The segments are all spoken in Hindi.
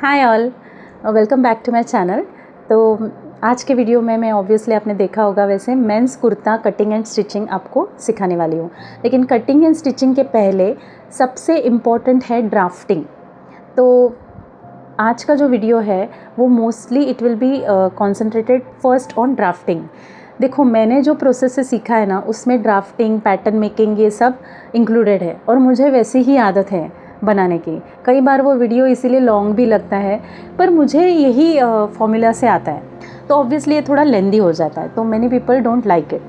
Hi all, welcome back to my channel. तो आज के वीडियो में मैं ऑब्वियसली आपने देखा होगा वैसे men's kurta cutting and stitching आपको सिखाने वाली हूँ। लेकिन कटिंग एंड स्टिचिंग के पहले सबसे इम्पॉर्टेंट है ड्राफ्टिंग। तो आज का जो वीडियो है वो mostly it will be concentrated first on drafting. देखो, मैंने जो प्रोसेस से सीखा है ना उसमें ड्राफ्टिंग, पैटर्न मेकिंग ये सब इंक्लूडेड है और मुझे वैसी ही आदत है बनाने की। कई बार वो वीडियो इसीलिए लॉन्ग भी लगता है, पर मुझे यही फॉर्मूला से आता है, तो ऑब्वियसली ये थोड़ा लेंदी हो जाता है, तो many people don't like it.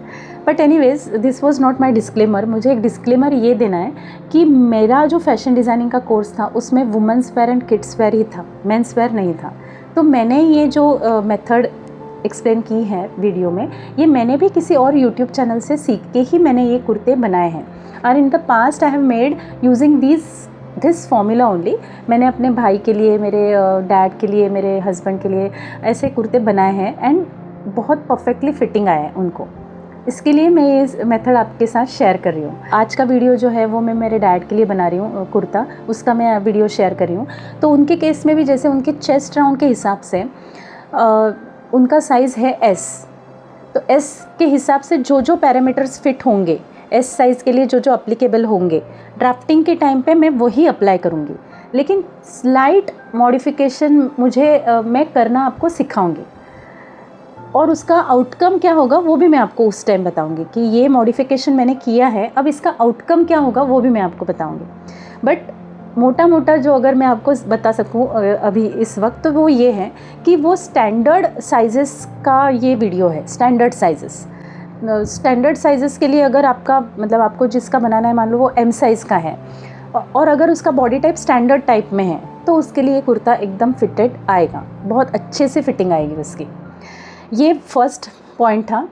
But anyways, this was not my disclaimer. मुझे एक डिस्क्लेमर ये देना है कि मेरा जो फैशन डिज़ाइनिंग का कोर्स था उसमें women's wear and kids wear ही था, मेंस वेयर नहीं था। तो मैंने ये जो मेथड एक्सप्लेन की है वीडियो में, ये मैंने भी किसी और यूट्यूब चैनल से सीख के ही मैंने ये कुर्ते बनाए हैं। और in the past I have made using this formula only. मैंने अपने भाई के लिए, मेरे डैड के लिए, मेरे हस्बैंड के लिए ऐसे कुर्ते बनाए हैं एंड बहुत परफेक्टली फिटिंग आया है उनको। इसके लिए मैं ये मेथड आपके साथ शेयर कर रही हूँ। आज का वीडियो जो है वो मैं मेरे डैड के लिए बना रही हूँ कुर्ता, उसका मैं वीडियो शेयर कर रही हूँ। तो उनके केस में भी जैसे उनके चेस्ट राउंड के हिसाब से उनका साइज़ है एस, तो एस के हिसाब से जो जो पैरामीटर्स फिट होंगे, एस साइज़ के लिए जो जो अप्लीकेबल होंगे, ड्राफ्टिंग के टाइम पे मैं वही अप्लाई करूँगी। लेकिन स्लाइट मॉडिफिकेशन मैं करना आपको सिखाऊंगी और उसका आउटकम क्या होगा वो भी मैं आपको उस टाइम बताऊंगी कि ये मॉडिफिकेशन मैंने किया है, अब इसका आउटकम क्या होगा वो भी मैं आपको बताऊंगी। बट मोटा मोटा जो अगर मैं आपको बता सकूं अभी इस वक्त, तो वो ये है कि वो स्टैंडर्ड साइज़ेस का ये वीडियो है। स्टैंडर्ड साइज़ेस के लिए अगर आपका मतलब आपको जिसका बनाना है, मान लो वो एम साइज़ का है और अगर उसका बॉडी टाइप स्टैंडर्ड टाइप में है, तो उसके लिए कुर्ता एकदम फिटेड आएगा, बहुत अच्छे से फिटिंग आएगी उसकी। ये फर्स्ट पॉइंट था।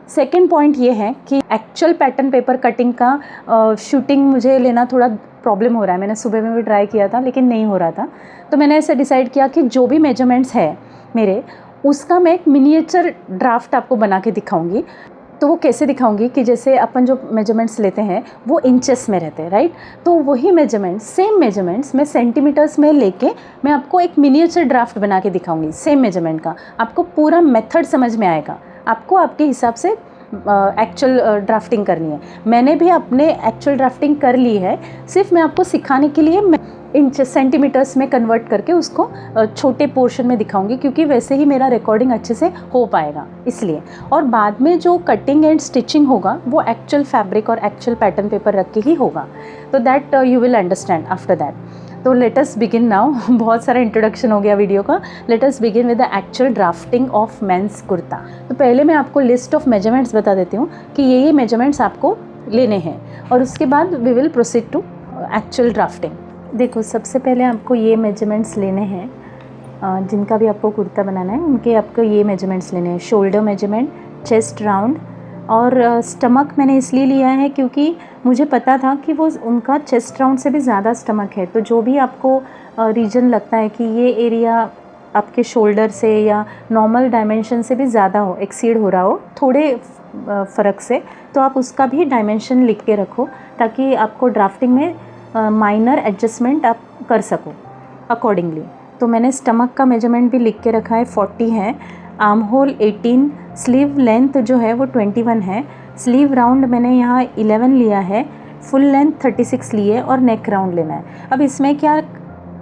सेकंड पॉइंट ये है कि एक्चुअल पैटर्न पेपर कटिंग का शूटिंग मुझे लेना थोड़ा प्रॉब्लम हो रहा है। मैंने सुबह में भी ट्राई किया था लेकिन नहीं हो रहा था, तो मैंने ऐसे डिसाइड किया कि जो भी मेजरमेंट्स है मेरे, उसका मैं एक मिनिएचर ड्राफ्ट आपको बना के दिखाऊंगी। तो वो कैसे दिखाऊंगी कि जैसे अपन जो मेजरमेंट्स लेते हैं वो इंचेस में रहते हैं, राइट? तो वही मेजरमेंट्स, सेम मेजरमेंट्स मैं सेंटीमीटर्स में लेके मैं आपको एक मिनिएचर ड्राफ्ट बना के दिखाऊंगी सेम मेजरमेंट का। आपको पूरा मेथड समझ में आएगा, आपको आपके हिसाब से एक्चुअल ड्राफ्टिंग करनी है। मैंने भी अपने एक्चुअल ड्राफ्टिंग कर ली है, सिर्फ मैं आपको सिखाने के लिए इंच सेंटीमीटर्स में कन्वर्ट करके उसको छोटे पोर्शन में दिखाऊंगी, क्योंकि वैसे ही मेरा रिकॉर्डिंग अच्छे से हो पाएगा इसलिए। और बाद में जो कटिंग एंड स्टिचिंग होगा वो एक्चुअल फैब्रिक और एक्चुअल पैटर्न पेपर रख के ही होगा। तो that you will understand after that. तो लेट अस बिगिन नाउ। बहुत सारा इंट्रोडक्शन हो गया वीडियो का। Let us begin with the actual drafting of men's kurta. तो पहले मैं आपको लिस्ट ऑफ मेजरमेंट्स बता देती हूँ कि ये मेजरमेंट्स आपको लेने हैं और उसके बाद we will proceed to actual drafting. देखो, सबसे पहले आपको ये मेजरमेंट्स लेने हैं, जिनका भी आपको कुर्ता बनाना है उनके आपको ये मेजरमेंट्स लेने हैं। शोल्डर मेजरमेंट, चेस्ट राउंड और स्टमक मैंने इसलिए लिया है क्योंकि मुझे पता था कि वो उनका चेस्ट राउंड से भी ज़्यादा स्टमक है। तो जो भी आपको रीजन लगता है कि ये एरिया आपके शोल्डर से या नॉर्मल डायमेंशन से भी ज़्यादा हो, एक्सीड हो रहा हो थोड़े फ़र्क से, तो आप उसका भी डायमेंशन लिख के रखो ताकि आपको ड्राफ्टिंग में माइनर एडजस्टमेंट आप कर सको अकॉर्डिंगली। तो मैंने स्टमक का मेजरमेंट भी लिख के रखा है, 40 है, आर्म होल 18, स्लीव लेंथ जो है वो 21 है, स्लीव राउंड मैंने यहाँ 11 लिया है, फुल लेंथ 36 लिए और नेक राउंड लेना है। अब इसमें क्या,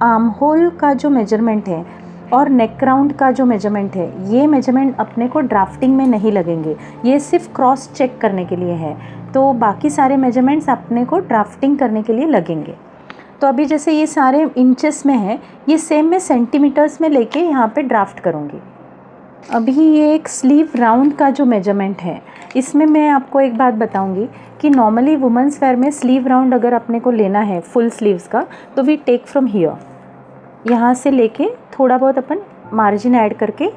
आर्म होल का जो मेजरमेंट है और नेक राउंड का जो मेजरमेंट है, ये मेजरमेंट अपने को ड्राफ्टिंग में नहीं लगेंगे, ये सिर्फ क्रॉस चेक करने के लिए है। तो बाकी सारे मेजरमेंट्स अपने को ड्राफ्टिंग करने के लिए लगेंगे। तो अभी जैसे ये सारे इंचेस में है, ये सेम मैं सेंटीमीटर्स में लेके यहाँ पे ड्राफ्ट करूँगी। अभी ये एक स्लीव राउंड का जो मेजरमेंट है, इसमें मैं आपको एक बात बताऊंगी कि नॉर्मली वुमेंस वेयर में स्लीव राउंड अगर अपने को लेना है फुल स्लीव्स का, तो वी टेक फ्रॉम हियर, यहाँ से लेके थोड़ा बहुत अपन मार्जिन ऐड करके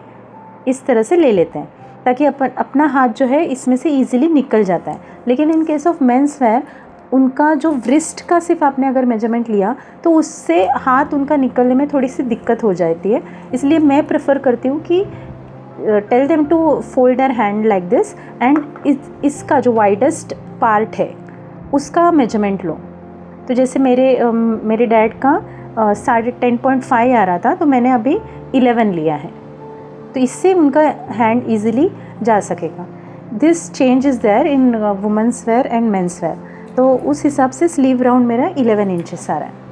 इस तरह से ले लेते हैं ताकि अपना हाथ जो है इसमें से ईजिली निकल जाता है। लेकिन in case of men's where, उनका जो व्रिस्ट का सिर्फ आपने अगर मेजरमेंट लिया तो उससे हाथ उनका निकलने में थोड़ी सी दिक्कत हो जाती है। इसलिए मैं प्रेफर करती हूँ कि tell them to fold their hand like this and इसका जो वाइडेस्ट पार्ट है उसका मेजरमेंट लो। तो जैसे मेरे डैड का 10.5 आ रहा था, तो मैंने अभी 11 लिया है, तो इससे उनका हैंड ईजिली जा सकेगा। This change is there in women's wear and men's wear. तो उस हिसाब से स्लीव राउंड मेरा 11 इंचेस आ रहा है।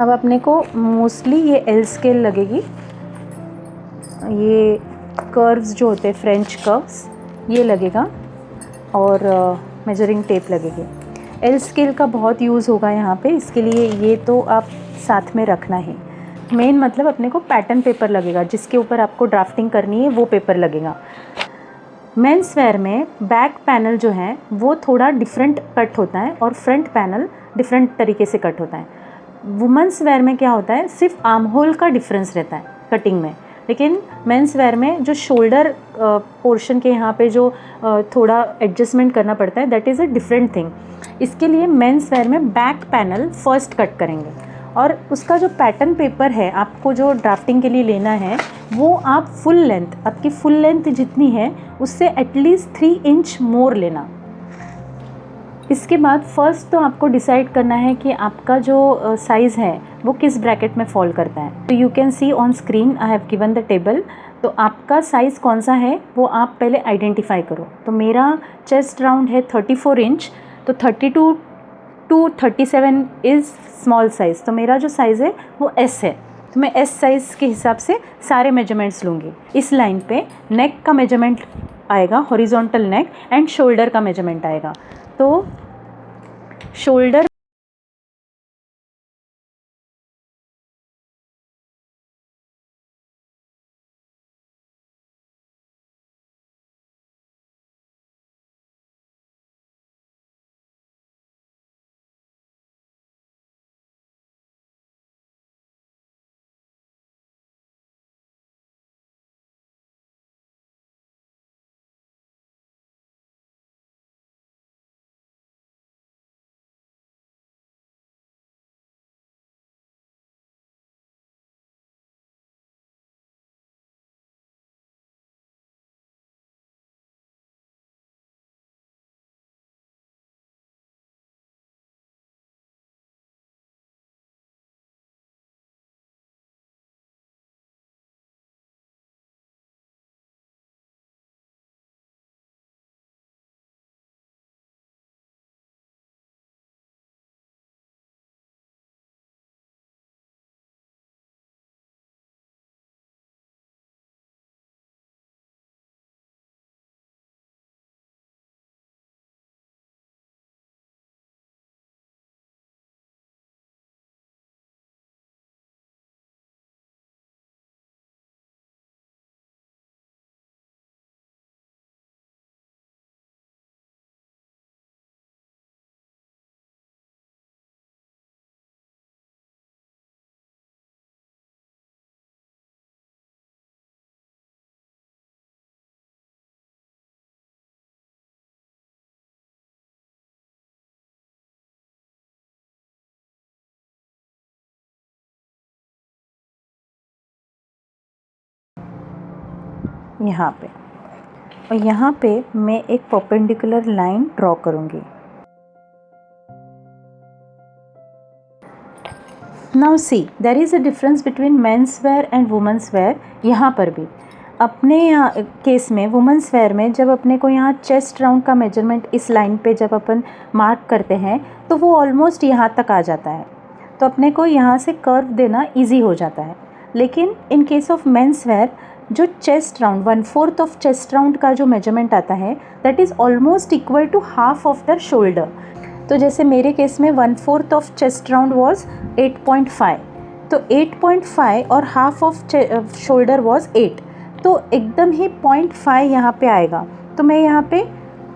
अब अपने को मोस्टली ये एल स्केल लगेगी, ये कर्व्स जो होते हैं फ्रेंच कर्व्स ये लगेगा, और मेजरिंग टेप लगेगी। एल स्केल का बहुत यूज़ होगा यहाँ पे, इसके लिए ये तो आप साथ में रखना ही। मेन मतलब अपने को पैटर्न पेपर लगेगा, जिसके ऊपर आपको ड्राफ्टिंग करनी है वो पेपर लगेगा। मेंस वेयर में बैक पैनल जो है वो थोड़ा डिफरेंट कट होता है और फ्रंट पैनल डिफरेंट तरीके से कट होता है। वुमेंस वेयर में क्या होता है, सिर्फ आर्म होल का डिफरेंस रहता है कटिंग में, लेकिन मेंस वेयर में जो शोल्डर पोर्शन के यहाँ पे जो थोड़ा एडजस्टमेंट करना पड़ता है, that is a different thing. इसके लिए मेंस वेयर में बैक पैनल फर्स्ट कट करेंगे, और उसका जो पैटर्न पेपर है आपको जो ड्राफ्टिंग के लिए लेना है वो आप फुल लेंथ, आपकी फुल लेंथ जितनी है उससे एटलीस्ट 3 इंच मोर लेना। इसके बाद फर्स्ट तो आपको डिसाइड करना है कि आपका जो साइज़ है वो किस ब्रैकेट में फॉल करता है। तो you can C on screen I have given the table. तो आपका साइज़ कौन सा है वो आप पहले आइडेंटिफाई करो। तो मेरा चेस्ट राउंड है 34 इंच, तो 32 टू 37 इज़ स्मॉल साइज़, तो मेरा जो साइज़ है वो एस है। तो मैं एस साइज़ के हिसाब से सारे मेजरमेंट्स लूँगी। इस लाइन पे नेक का मेजरमेंट आएगा, हॉरिजॉन्टल नेक, एंड शोल्डर का मेजरमेंट आएगा। तो शोल्डर यहाँ पे, और यहाँ पे मैं एक परपेंडिकुलर लाइन ड्रॉ करूँगी। Now see there is a difference between men's wear and women's wear. यहाँ पर भी अपने केस में वुमेंस वेयर में जब अपने को यहाँ चेस्ट राउंड का मेजरमेंट इस लाइन पे जब अपन मार्क करते हैं तो वो ऑलमोस्ट यहाँ तक आ जाता है, तो अपने को यहाँ से कर्व देना इजी हो जाता है। लेकिन in case of men's where जो chest round 1/4 of chest round का जो मेजरमेंट आता है that is almost equal to half of the shoulder. तो जैसे मेरे केस में 1/4 ऑफ चेस्ट राउंड वॉज 8.5, तो 8.5 और हाफ ऑफ शोल्डर वॉज 8, तो एकदम ही 0.5 यहाँ पे आएगा। तो मैं यहाँ पे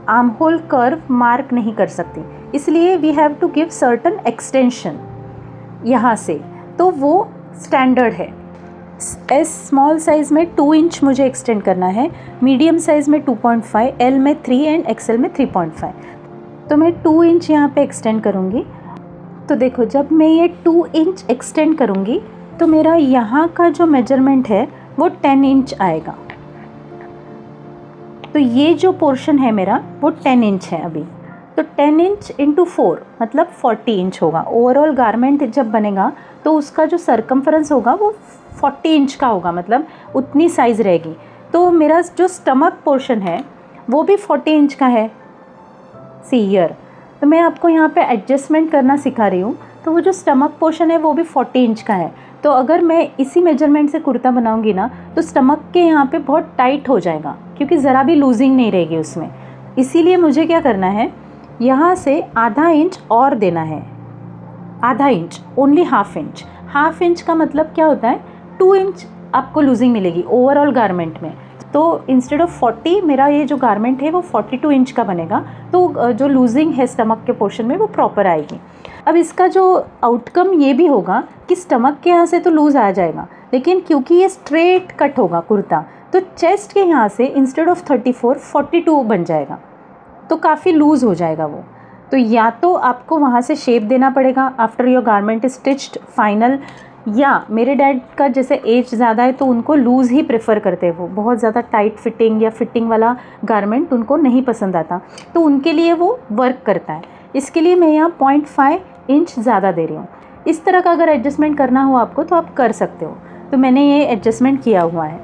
आर्म होल कर्व मार्क नहीं कर सकती, इसलिए we have to give certain extension यहाँ से, तो वो स्टैंडर्ड है। एस स्मॉल साइज़ में 2 इंच मुझे एक्सटेंड करना है, मीडियम साइज़ में 2.5, एल में 3 एंड एक्सएल में 3.5, तो मैं 2 इंच यहाँ पे एक्सटेंड करूँगी। तो देखो जब मैं ये 2 इंच एक्सटेंड करूँगी तो मेरा यहाँ का जो मेजरमेंट है वो 10 इंच आएगा। तो ये जो पोर्शन है मेरा वो 10 इंच है अभी। तो तो 10 इंच इंटू 4 मतलब 40 इंच होगा। ओवरऑल गारमेंट जब बनेगा तो उसका जो सरकमफ्रेंस होगा वो 40 इंच का होगा, मतलब उतनी साइज़ रहेगी। तो मेरा जो स्टमक पोर्शन है वो भी 40 इंच का है। सी हियर, तो मैं आपको यहाँ पे एडजस्टमेंट करना सिखा रही हूँ। तो वो जो स्टमक पोर्शन है वो भी 40 इंच का है। तो अगर मैं इसी मेजरमेंट से कुर्ता बनाऊँगी ना तो स्टमक के यहाँ पे बहुत टाइट हो जाएगा, क्योंकि ज़रा भी लूजिंग नहीं रहेगी उसमें। इसीलिए मुझे क्या करना है, यहाँ से आधा इंच और देना है। आधा inch, only half inch. Half inch का मतलब क्या होता है, 2 इंच आपको लूजिंग मिलेगी ओवरऑल गारमेंट में। तो इंस्टेड ऑफ 40 मेरा ये जो गारमेंट है वो 42 इंच का बनेगा। तो जो लूजिंग है स्टमक के पोर्शन में वो प्रॉपर आएगी। अब इसका जो आउटकम ये भी होगा कि स्टमक के यहाँ से तो लूज़ आ जाएगा, लेकिन क्योंकि ये स्ट्रेट कट होगा कुर्ता, तो चेस्ट के यहाँ से इंस्टेड ऑफ 34 42 बन जाएगा। तो काफ़ी लूज़ हो जाएगा वो। तो या तो आपको वहाँ से शेप देना पड़ेगा after your garment stitched final, या मेरे डैड का जैसे एज ज़्यादा है तो उनको लूज़ ही प्रेफर करते हैं। वो बहुत ज़्यादा टाइट फिटिंग या फिटिंग वाला गारमेंट उनको नहीं पसंद आता, तो उनके लिए वो वर्क करता है। इसके लिए मैं यहाँ 0.5 इंच ज़्यादा दे रही हूँ। इस तरह का अगर एडजस्टमेंट करना हो आपको तो आप कर सकते हो। तो मैंने ये एडजस्टमेंट किया हुआ है।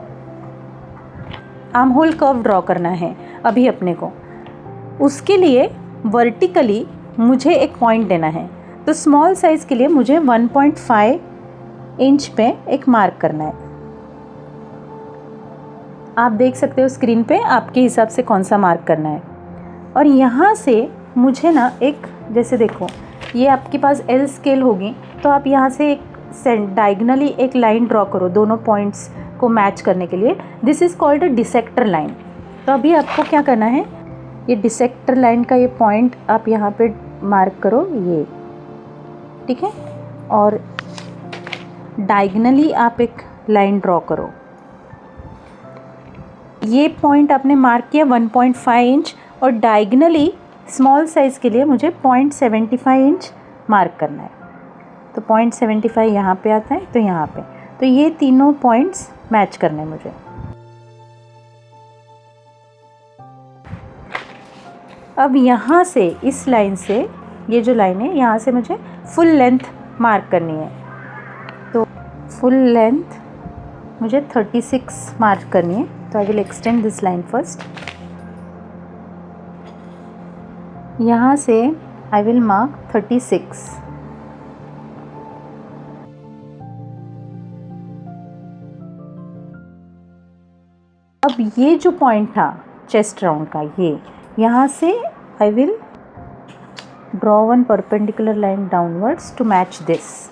आर्म होल कर्व ड्रॉ करना है अभी अपने को। उसके लिए वर्टिकली मुझे एक पॉइंट देना है। तो स्मॉल साइज़ के लिए मुझे 1.5 इंच पे एक मार्क करना है। आप देख सकते हो स्क्रीन पे आपके हिसाब से कौन सा मार्क करना है। और यहाँ से मुझे ना एक, जैसे देखो ये आपके पास एल स्केल होगी, तो आप यहाँ से एक डायगनली एक लाइन ड्रॉ करो दोनों पॉइंट्स को मैच करने के लिए। This is called a bisector line. तो अभी आपको क्या करना है, ये डिसेक्टर लाइन का ये पॉइंट आप यहाँ पे मार्क करो, ये ठीक है। और डायगनली आप एक लाइन ड्रॉ करो। ये पॉइंट आपने मार्क किया 1.5 इंच, और डायगनली स्मॉल साइज़ के लिए मुझे 0.75 इंच मार्क करना है। तो 0.75 यहाँ पे आता है, तो यहाँ पे, तो ये तीनों पॉइंट्स मैच करने हैं मुझे। अब यहाँ से इस लाइन से, ये जो लाइन है यहाँ से मुझे फुल लेंथ मार्क करनी है। तो फुल लेंथ मुझे 36 मार्क करनी है। तो I will extend this line first. यहाँ से आई विल मार्क 36। अब ये जो पॉइंट था चेस्ट राउंड का, ये यहाँ से I will draw one perpendicular line downwards to match this.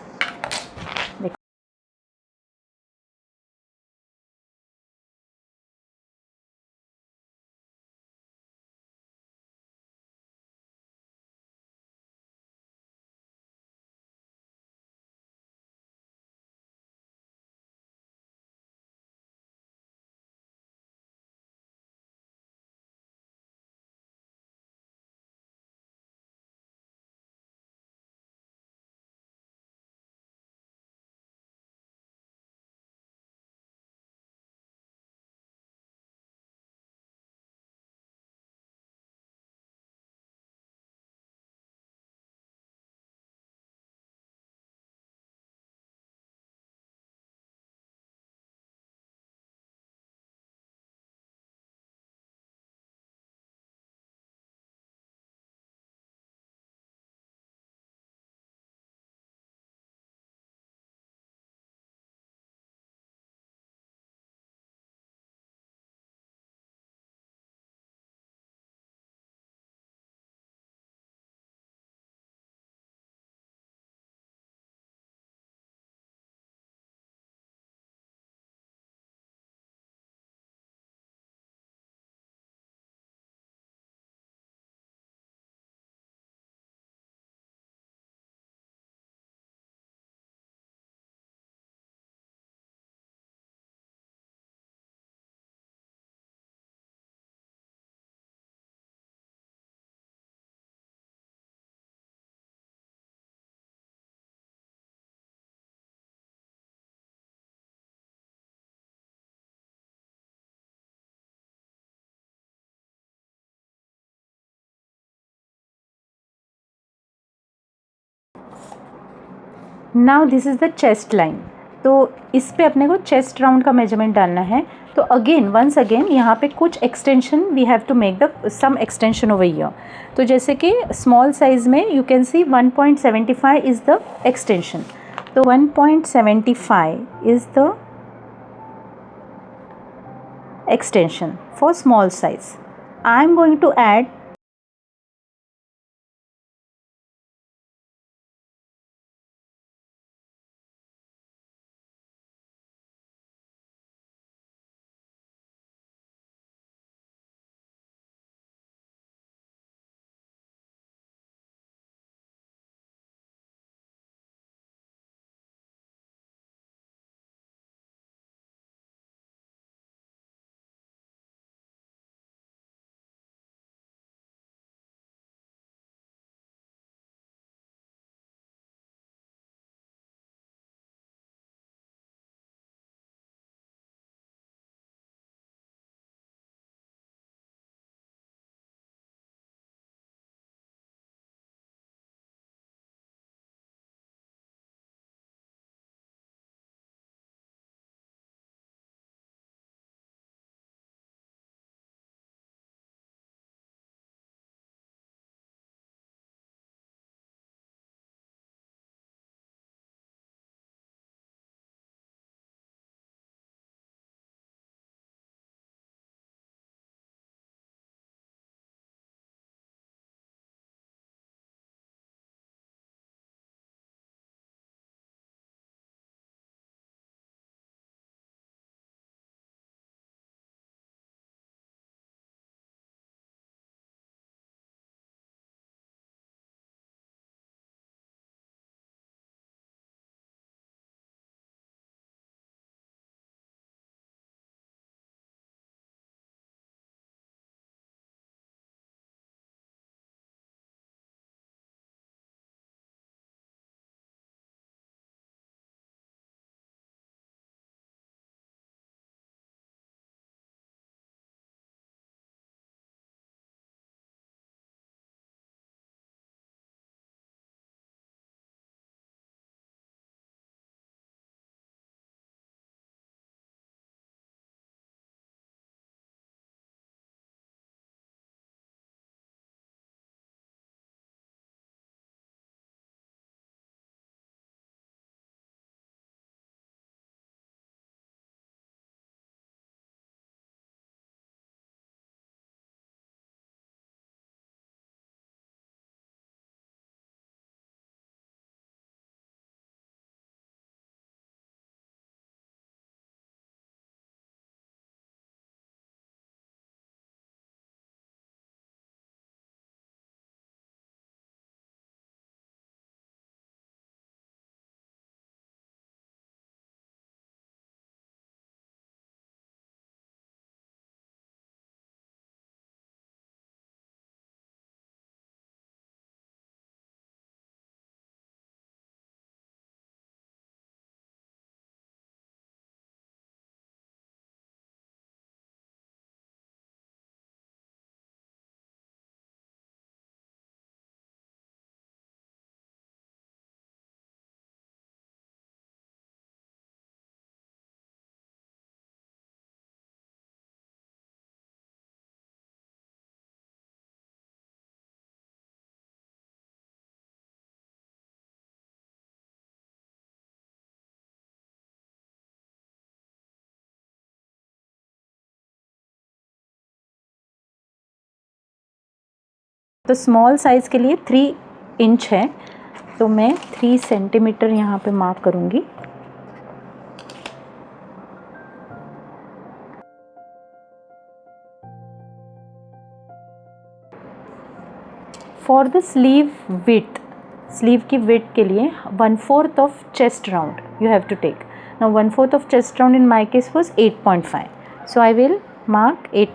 Now this is the chest line. तो इस पे अपने को चेस्ट राउंड का मेजरमेंट डालना है। तो अगेन वंस अगेन यहाँ पे कुछ extension we have to make the some extension over here. तो जैसे कि स्मॉल साइज़ में you can see 1.75 is the extension. तो 1.75 is the extension for small size. I am going to add तो स्मॉल साइज़ के लिए 3 इंच है, तो मैं 3 सेंटीमीटर यहाँ पे मार्क करूँगी। For the sleeve width, sleeve की विड्थ के लिए 1/4 of chest round you have to take. Now 1/4 of chest round in my case was 8.5, so I will mark 8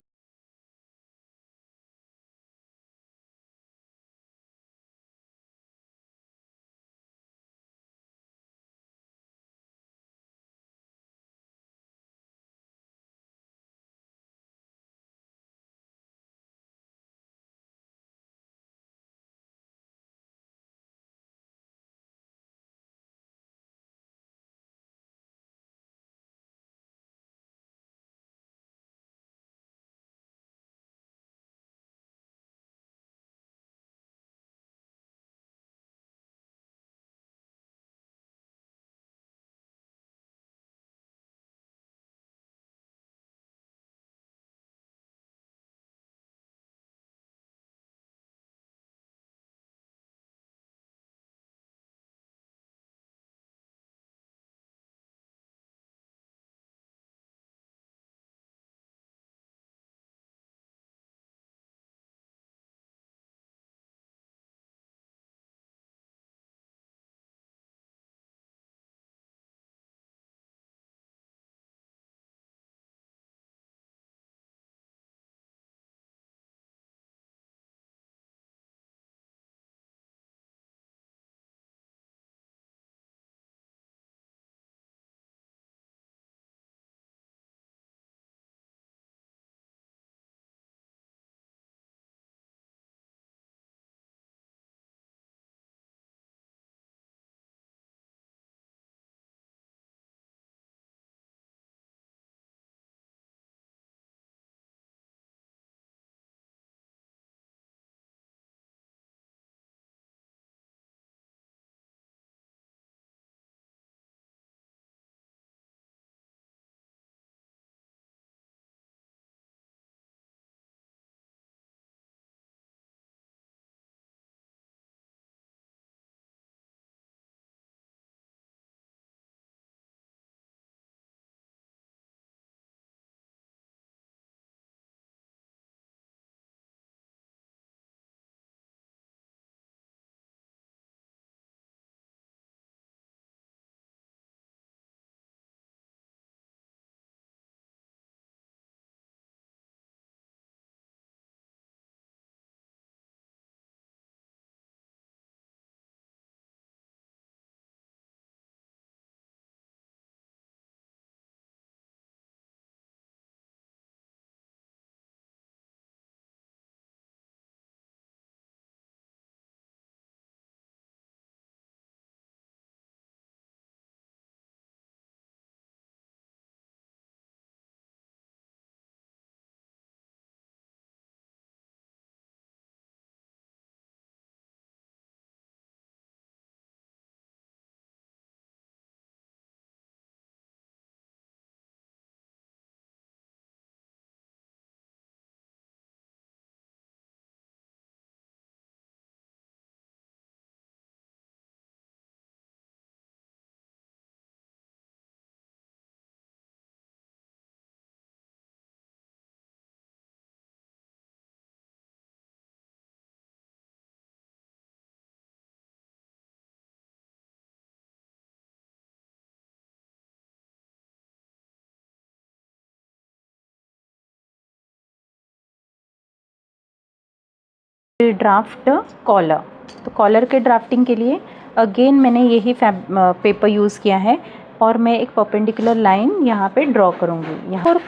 draft collar, तो कॉलर के ड्राफ्टिंग के लिए अगेन मैंने यही पेपर यूज़ किया है और मैं एक परपेंडिकुलर लाइन यहाँ पे ड्रॉ करूँगी यहाँ। और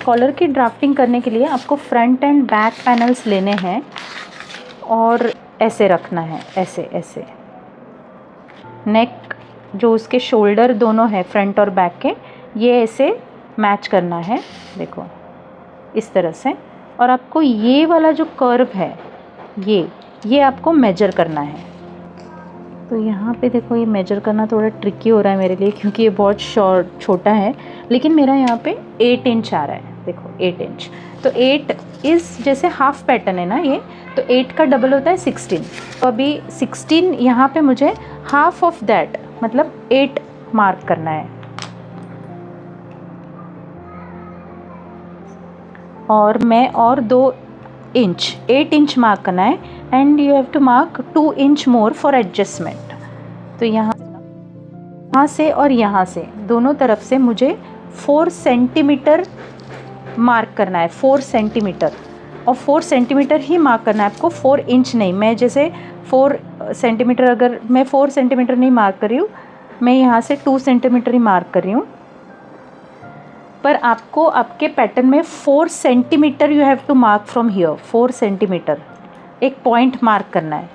कॉलर की ड्राफ्टिंग करने के लिए आपको फ्रंट एंड बैक पैनल्स लेने हैं और ऐसे रखना है, ऐसे ऐसे। नेक जो उसके शोल्डर दोनों है फ्रंट और बैक के, ये ऐसे मैच करना है, देखो इस तरह से। और आपको ये वाला जो कर्व है ये आपको मेजर करना है। तो यहाँ पे देखो ये मेजर करना थोड़ा ट्रिकी हो रहा है मेरे लिए क्योंकि ये बहुत छोटा है, लेकिन मेरा यहाँ पे 8 इंच आ रहा है, देखो 8 इंच। तो 8 इस जैसे हाफ पैटर्न है ना ये, तो 8 का डबल होता है 16। तो अभी 16 यहाँ पे मुझे हाफ ऑफ दैट मतलब 8 मार्क करना है। और मैं और 2 इंच 8 इंच मार्क करना है and you have to mark 2 inch more for adjustment. तो यहाँ से और यहाँ से दोनों तरफ से मुझे 4 सेंटीमीटर मार्क करना है, 4 सेंटीमीटर। और 4 सेंटीमीटर ही मार्क करना है आपको, 4 इंच नहीं। मैं जैसे 4 सेंटीमीटर, अगर मैं 4 सेंटीमीटर नहीं मार्क कर रही हूँ, मैं यहाँ से 2 सेंटीमीटर ही मार्क कर रही हूँ। पर आपको आपके पैटर्न में 4 centimetre you have to mark from here, 4 centimetre एक पॉइंट मार्क करना है।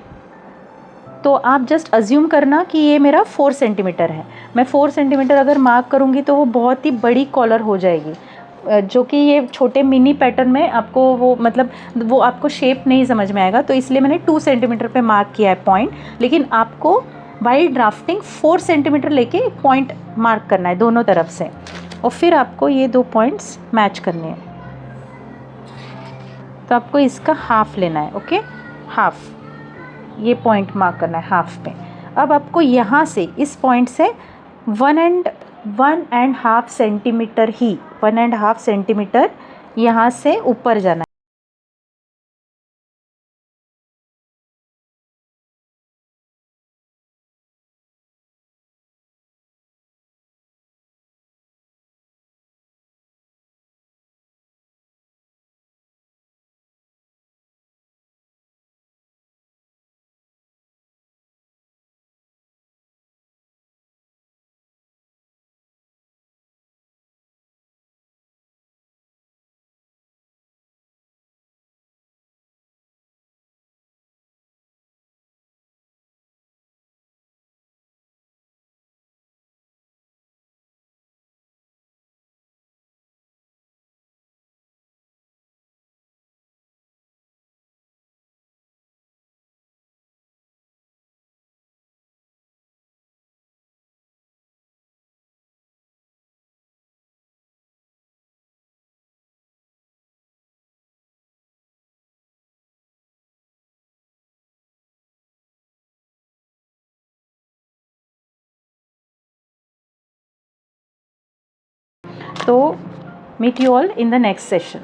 तो आप जस्ट अज्यूम करना कि ये मेरा 4 सेंटीमीटर है। मैं 4 सेंटीमीटर अगर मार्क करूँगी तो वो बहुत ही बड़ी कॉलर हो जाएगी, जो कि ये छोटे मिनी पैटर्न में आपको वो मतलब वो आपको शेप नहीं समझ में आएगा। तो इसलिए मैंने 2 सेंटीमीटर पे मार्क किया है पॉइंट, लेकिन आपको वाइल ड्राफ्टिंग 4 सेंटीमीटर लेके पॉइंट मार्क करना है दोनों तरफ से, और फिर आपको ये 2 पॉइंट्स मैच करने हैं। तो आपको इसका हाफ लेना है, ओके, हाफ ये पॉइंट मार्क करना है हाफ पे। अब आपको यहाँ से इस पॉइंट से 1.5 सेंटीमीटर ही 1.5 सेंटीमीटर यहाँ से ऊपर जाना है। तो meet you all in the next session.